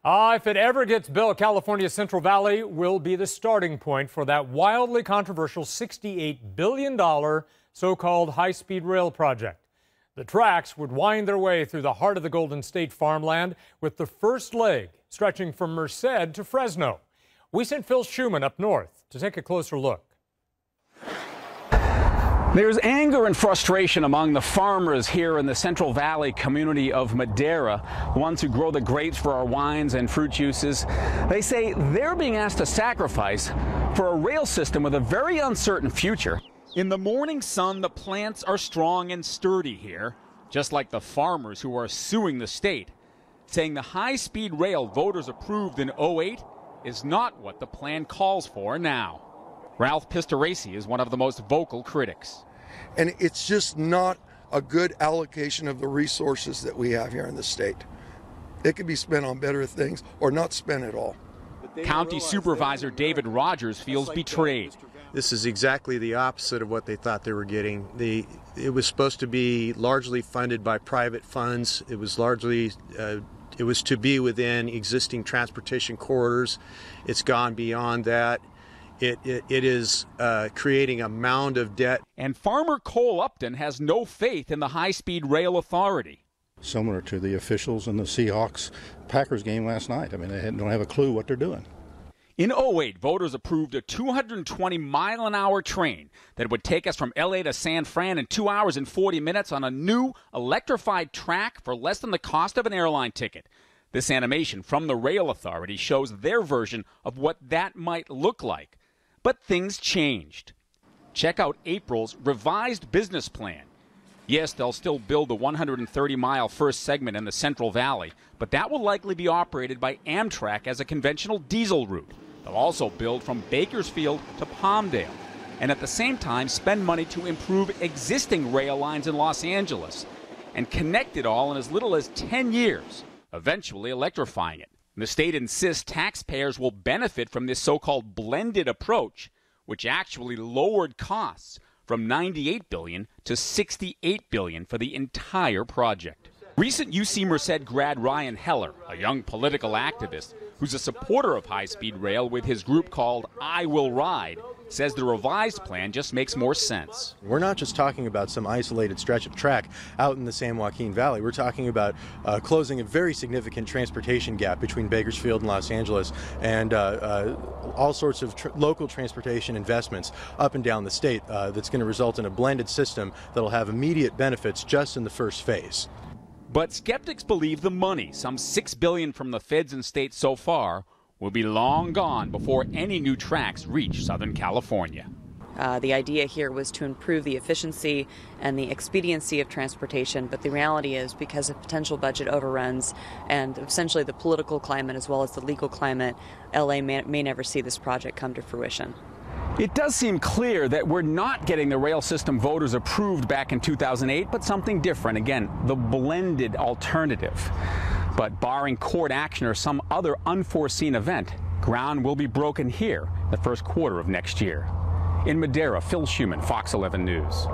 If it ever gets built, California's Central Valley will be the starting point for that wildly controversial $68 billion so-called high-speed rail project. The tracks would wind their way through the heart of the Golden State farmland, with the first leg stretching from Merced to Fresno. We sent Phil Schuman up north to take a closer look. There's anger and frustration among the farmers here in the Central Valley community of Madera, the ones who grow the grapes for our wines and fruit juices. They say they're being asked to sacrifice for a rail system with a very uncertain future. In the morning sun, the plants are strong and sturdy here, just like the farmers who are suing the state, saying the high-speed rail voters approved in '08 is not what the plan calls for now. Ralph Pistoresi is one of the most vocal critics. And it's just not a good allocation of the resources that we have here in the state. It could be spent on better things or not spent at all. County Supervisor David Rogers feels betrayed. This is exactly the opposite of what they thought they were getting. It was supposed to be largely funded by private funds. It was to be within existing transportation corridors. It's gone beyond that. It is creating a mound of debt. And farmer Kohl Upton has no faith in the high-speed rail authority. Similar to the officials in the Seahawks-Packers game last night. I mean, they don't have a clue what they're doing. In '08, voters approved a 220-mile-an-hour train that would take us from L.A. to San Fran in 2 hours and 40 minutes on a new electrified track for less than the cost of an airline ticket. This animation from the Rail Authority shows their version of what that might look like. But things changed. Check out April's revised business plan. Yes, they'll still build the 130-mile first segment in the Central Valley, but that will likely be operated by Amtrak as a conventional diesel route. They'll also build from Bakersfield to Palmdale, and at the same time spend money to improve existing rail lines in Los Angeles and connect it all in as little as 10 years, eventually electrifying it. The state insists taxpayers will benefit from this so-called blended approach, which actually lowered costs from $98 billion to $68 billion for the entire project. Recent UC Merced grad Ryan Heller, a young political activist who's a supporter of high-speed rail with his group called I Will Ride, says the revised plan just makes more sense. We're not just talking about some isolated stretch of track out in the San Joaquin Valley. We're talking about closing a very significant transportation gap between Bakersfield and Los Angeles, and all sorts of local transportation investments up and down the state that's going to result in a blended system that'll have immediate benefits just in the first phase. But skeptics believe the money, some $6 billion from the feds and states so far, will be long gone before any new tracks reach Southern California. The idea here was to improve the efficiency and the expediency of transportation, but the reality is, because of potential budget overruns and essentially the political climate as well as the legal climate, LA may never see this project come to fruition. It does seem clear that we're not getting the rail system voters approved back in 2008, but something different. Again, the blended alternative. But barring court action or some other unforeseen event, ground will be broken here the first quarter of next year. In Madera, Phil Schuman, Fox 11 News.